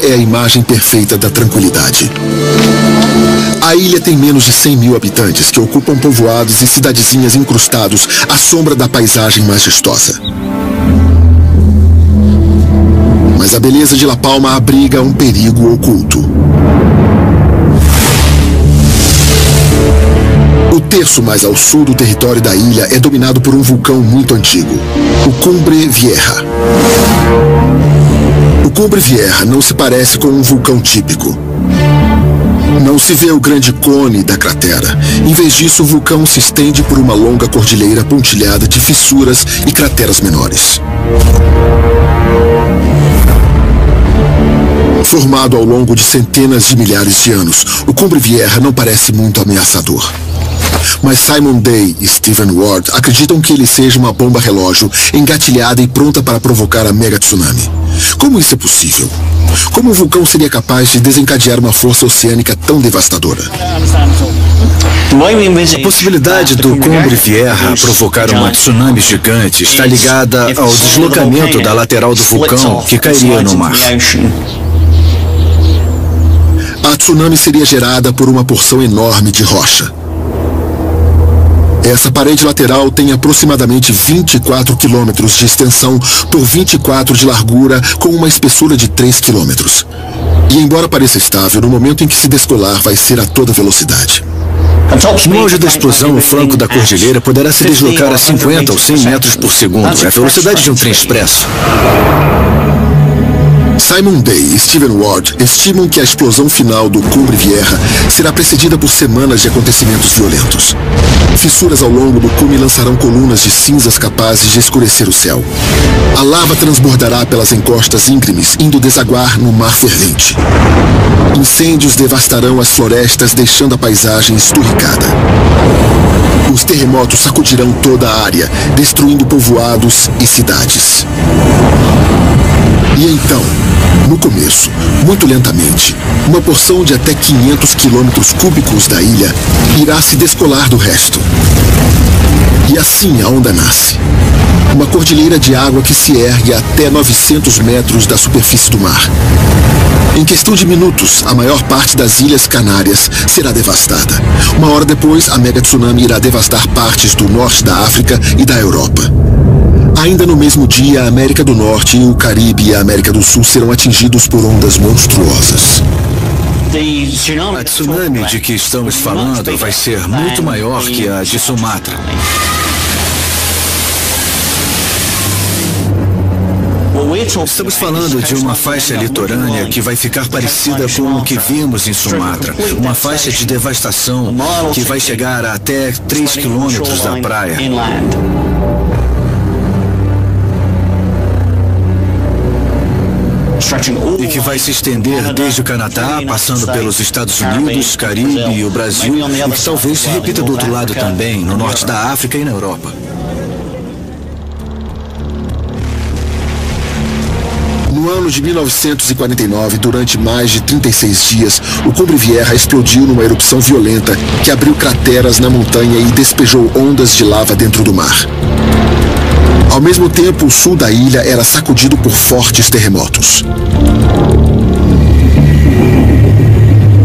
é a imagem perfeita da tranquilidade. A ilha tem menos de 100 mil habitantes que ocupam povoados e cidadezinhas incrustados à sombra da paisagem majestosa. Mas a beleza de La Palma abriga um perigo oculto. O terço mais ao sul do território da ilha é dominado por um vulcão muito antigo, o Cumbre Vieja. O Cumbre Vieja não se parece com um vulcão típico. Não se vê o grande cone da cratera. Em vez disso, o vulcão se estende por uma longa cordilheira pontilhada de fissuras e crateras menores. Formado ao longo de centenas de milhares de anos, o Cumbre Vieja não parece muito ameaçador. Mas Simon Day e Stephen Ward acreditam que ele seja uma bomba relógio engatilhada e pronta para provocar a mega tsunami. Como isso é possível? Como o vulcão seria capaz de desencadear uma força oceânica tão devastadora? A possibilidade do Cumbre Vieja provocar uma tsunami gigante está ligada ao deslocamento da lateral do vulcão que cairia no mar. A tsunami seria gerada por uma porção enorme de rocha. Essa parede lateral tem aproximadamente 24 quilômetros de extensão por 24 de largura, com uma espessura de 3 quilômetros. E embora pareça estável, no momento em que se descolar vai ser a toda velocidade. No auge da explosão, o flanco da cordilheira poderá se deslocar a 50 ou 100 metros por segundo. É a velocidade de um trem expresso. Simon Day e Stephen Ward estimam que a explosão final do Cumbre Vieja será precedida por semanas de acontecimentos violentos. Fissuras ao longo do cume lançarão colunas de cinzas capazes de escurecer o céu. A lava transbordará pelas encostas íngremes, indo desaguar no mar fervente. Incêndios devastarão as florestas, deixando a paisagem esturricada. Os terremotos sacudirão toda a área, destruindo povoados e cidades. E então, no começo, muito lentamente, uma porção de até 500 quilômetros cúbicos da ilha irá se descolar do resto. E assim a onda nasce. Uma cordilheira de água que se ergue até 900 metros da superfície do mar. Em questão de minutos, a maior parte das Ilhas Canárias será devastada. Uma hora depois, a mega tsunami irá devastar partes do norte da África e da Europa. Ainda no mesmo dia, a América do Norte, o Caribe e a América do Sul serão atingidos por ondas monstruosas. A tsunami de que estamos falando vai ser muito maior que a de Sumatra. Estamos falando de uma faixa litorânea que vai ficar parecida com o que vimos em Sumatra. Uma faixa de devastação que vai chegar a até 3 quilômetros da praia. E que vai se estender desde o Canadá, passando pelos Estados Unidos, Caribe e o Brasil, e que talvez se repita do outro lado também, no norte da África e na Europa. No ano de 1949, durante mais de 36 dias, o Cumbre Vieja explodiu numa erupção violenta que abriu crateras na montanha e despejou ondas de lava dentro do mar. Ao mesmo tempo, o sul da ilha era sacudido por fortes terremotos.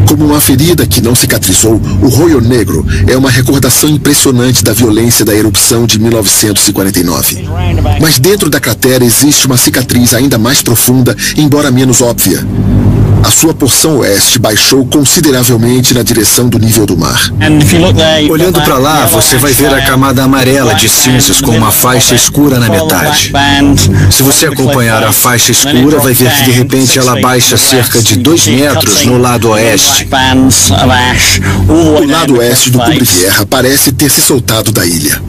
Como uma ferida que não cicatrizou, o Roio Negro é uma recordação impressionante da violência da erupção de 1949. Mas dentro da cratera existe uma cicatriz ainda mais profunda, embora menos óbvia. A sua porção oeste baixou consideravelmente na direção do nível do mar. Olhando para lá, você vai ver a camada amarela de cinzas com uma faixa escura na metade. Se você acompanhar a faixa escura, vai ver que de repente ela baixa cerca de 2 metros no lado oeste. O lado oeste do Cumbre Vieja parece ter se soltado da ilha.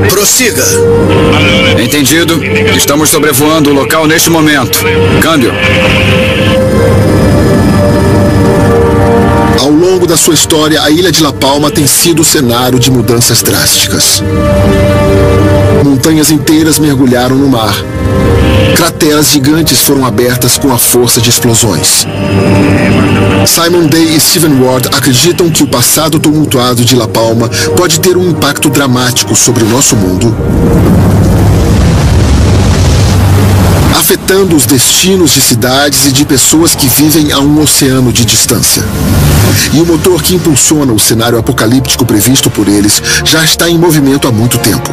Prossiga. Entendido. Estamos sobrevoando o local neste momento. Câmbio. Ao longo da sua história, a ilha de La Palma tem sido o cenário de mudanças drásticas. Montanhas inteiras mergulharam no mar. Crateras gigantes foram abertas com a força de explosões. Simon Day e Stephen Ward acreditam que o passado tumultuado de La Palma pode ter um impacto dramático sobre o nosso mundo, afetando os destinos de cidades e de pessoas que vivem a um oceano de distância. E o motor que impulsiona o cenário apocalíptico previsto por eles já está em movimento há muito tempo.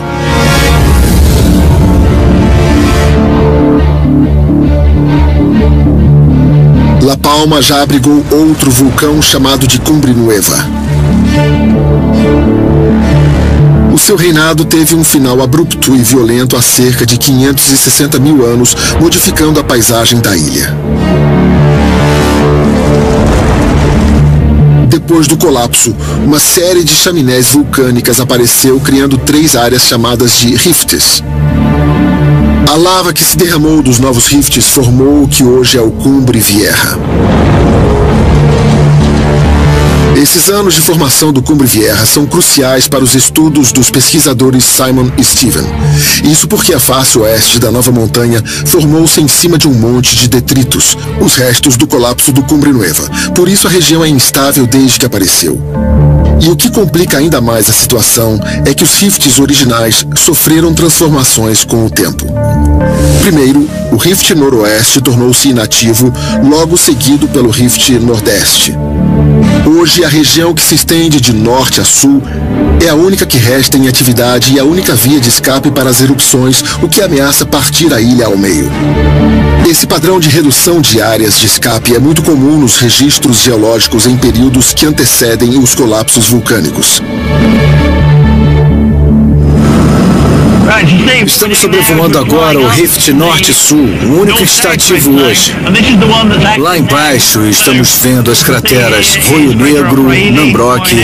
La Palma já abrigou outro vulcão chamado de Cumbre Nueva. O seu reinado teve um final abrupto e violento há cerca de 560 mil anos, modificando a paisagem da ilha. Depois do colapso, uma série de chaminés vulcânicas apareceu, criando 3 áreas chamadas de rifts. A lava que se derramou dos novos rifts formou o que hoje é o Cumbre Vieja. Esses anos de formação do Cumbre Vieja são cruciais para os estudos dos pesquisadores Simon e Stephen. Isso porque a face oeste da nova montanha formou-se em cima de um monte de detritos, os restos do colapso do Cumbre Nueva. Por isso a região é instável desde que apareceu. E o que complica ainda mais a situação é que os rifts originais sofreram transformações com o tempo. Primeiro, o rift noroeste tornou-se inativo, logo seguido pelo rift nordeste. Hoje, a região que se estende de norte a sul é a única que resta em atividade e a única via de escape para as erupções, o que ameaça partir a ilha ao meio. Esse padrão de redução de áreas de escape é muito comum nos registros geológicos em períodos que antecedem os colapsos vulcânicos. Estamos sobrevoando agora o Rift Norte-Sul, o único que está ativo hoje. Lá embaixo estamos vendo as crateras Roio Negro, Nambroque.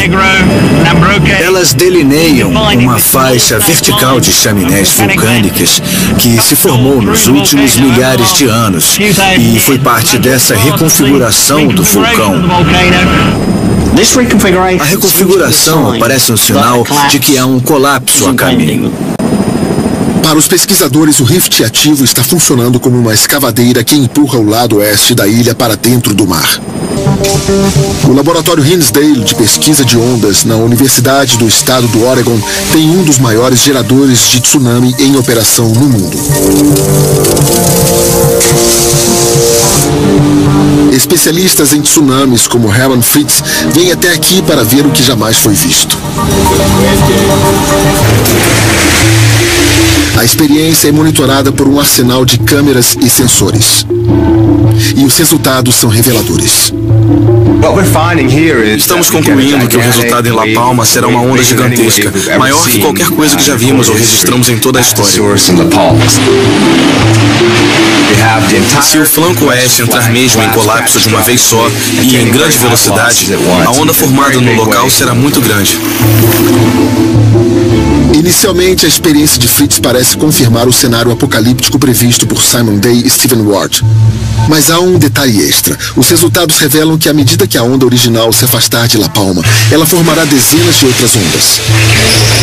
Elas delineiam uma faixa vertical de chaminés vulcânicas que se formou nos últimos milhares de anos e foi parte dessa reconfiguração do vulcão. A reconfiguração parece um sinal de que há um colapso a caminho. Para os pesquisadores, o rift ativo está funcionando como uma escavadeira que empurra o lado oeste da ilha para dentro do mar. O laboratório Hinsdale de pesquisa de ondas na Universidade do Estado do Oregon tem um dos maiores geradores de tsunami em operação no mundo. Especialistas em tsunamis como Herman Fritz vêm até aqui para ver o que jamais foi visto. A experiência é monitorada por um arsenal de câmeras e sensores. E os resultados são reveladores. Estamos concluindo que o resultado em La Palma será uma onda gigantesca, maior que qualquer coisa que já vimos ou registramos em toda a história. Se o flanco oeste entrar mesmo em colapso de uma vez só e em grande velocidade, a onda formada no local será muito grande. Inicialmente, a experiência de Fritz parece confirmar o cenário apocalíptico previsto por Simon Day e Stephen Ward. Mas há um detalhe extra. Os resultados revelam que à medida que a onda original se afastar de La Palma, ela formará dezenas de outras ondas.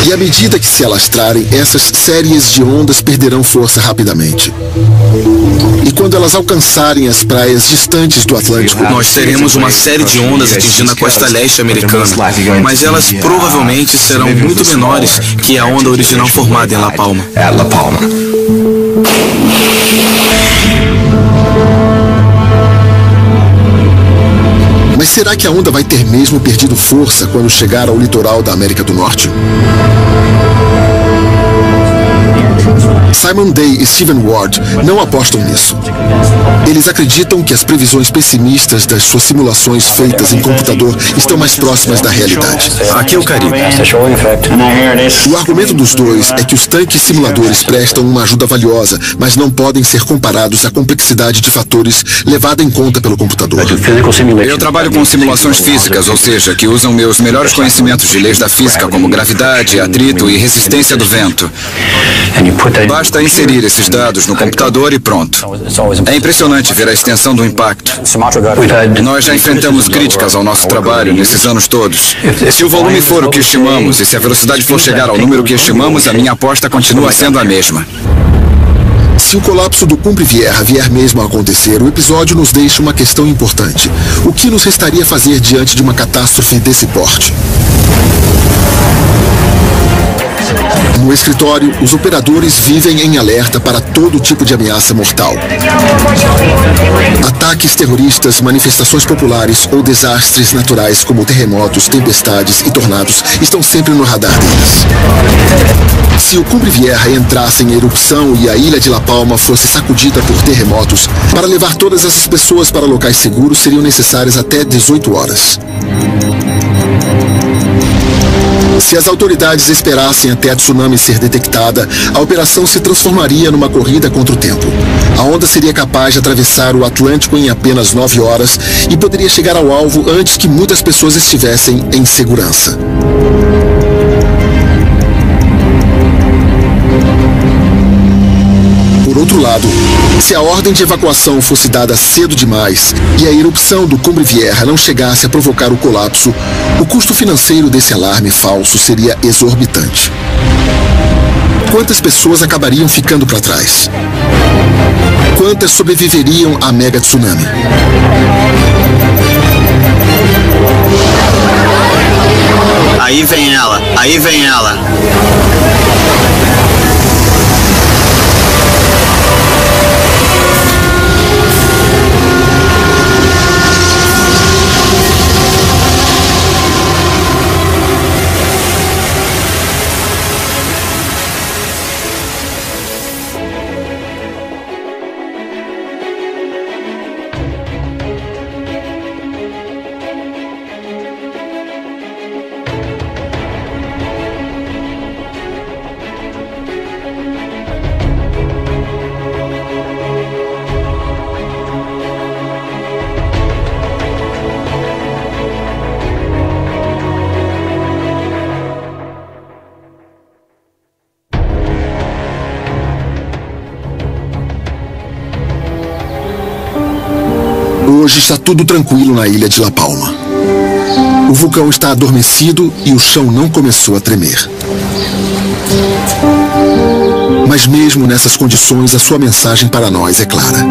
E à medida que se alastrarem, essas séries de ondas perderão força rapidamente. E quando elas alcançarem as praias distantes do Atlântico, nós teremos uma série de ondas atingindo a costa leste americana, mas elas provavelmente serão muito menores que a onda original formada em La Palma. Mas será que a onda vai ter mesmo perdido força quando chegar ao litoral da América do Norte? Simon Day e Stephen Ward não apostam nisso. Eles acreditam que as previsões pessimistas das suas simulações feitas em computador estão mais próximas da realidade. Aqui é o Caribe. O argumento dos dois é que os tanques simuladores prestam uma ajuda valiosa, mas não podem ser comparados à complexidade de fatores levada em conta pelo computador. Eu trabalho com simulações físicas, ou seja, que usam meus melhores conhecimentos de leis da física, como gravidade, atrito e resistência do vento. Basta inserir esses dados no computador e pronto. É impressionante ver a extensão do impacto. Nós já enfrentamos críticas ao nosso trabalho nesses anos todos. Se o volume for o que estimamos e se a velocidade for chegar ao número que estimamos, a minha aposta continua sendo a mesma. Se o colapso do Cumbre Vieja vier mesmo a acontecer, o episódio nos deixa uma questão importante. O que nos restaria fazer diante de uma catástrofe desse porte? No escritório, os operadores vivem em alerta para todo tipo de ameaça mortal. Ataques terroristas, manifestações populares ou desastres naturais como terremotos, tempestades e tornados estão sempre no radar deles. Se o Cumbre Vieja entrasse em erupção e a ilha de La Palma fosse sacudida por terremotos, para levar todas essas pessoas para locais seguros seriam necessárias até 18 horas. Se as autoridades esperassem até a tsunami ser detectada, a operação se transformaria numa corrida contra o tempo. A onda seria capaz de atravessar o Atlântico em apenas 9 horas e poderia chegar ao alvo antes que muitas pessoas estivessem em segurança. Por outro lado, se a ordem de evacuação fosse dada cedo demais e a erupção do Cumbre Vieja não chegasse a provocar o colapso, o custo financeiro desse alarme falso seria exorbitante. Quantas pessoas acabariam ficando para trás? Quantas sobreviveriam à mega tsunami? Aí vem ela, aí vem ela. Hoje está tudo tranquilo na ilha de La Palma. O vulcão está adormecido e o chão não começou a tremer. Mas mesmo nessas condições, a sua mensagem para nós é clara.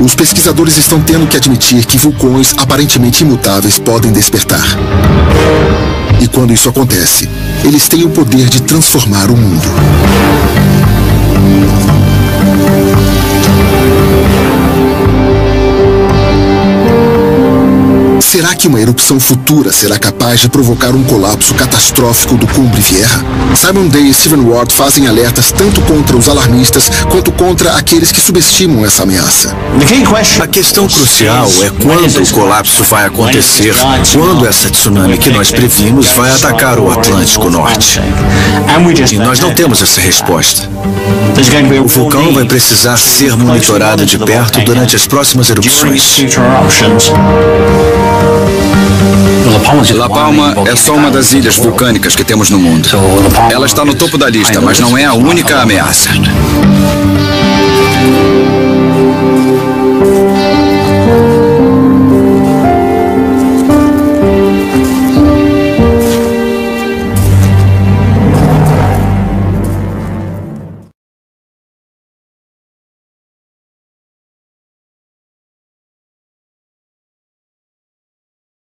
Os pesquisadores estão tendo que admitir que vulcões aparentemente imutáveis podem despertar. E quando isso acontece, eles têm o poder de transformar o mundo. Será que uma erupção futura será capaz de provocar um colapso catastrófico do Cumbre Vieja? Simon Day e Stephen Ward fazem alertas tanto contra os alarmistas quanto contra aqueles que subestimam essa ameaça. A questão crucial é quando o colapso vai acontecer, quando essa tsunami que nós previmos vai atacar o Atlântico Norte. E nós não temos essa resposta. O vulcão vai precisar ser monitorado de perto durante as próximas erupções. La Palma é só uma das ilhas vulcânicas que temos no mundo. Ela está no topo da lista, mas não é a única ameaça.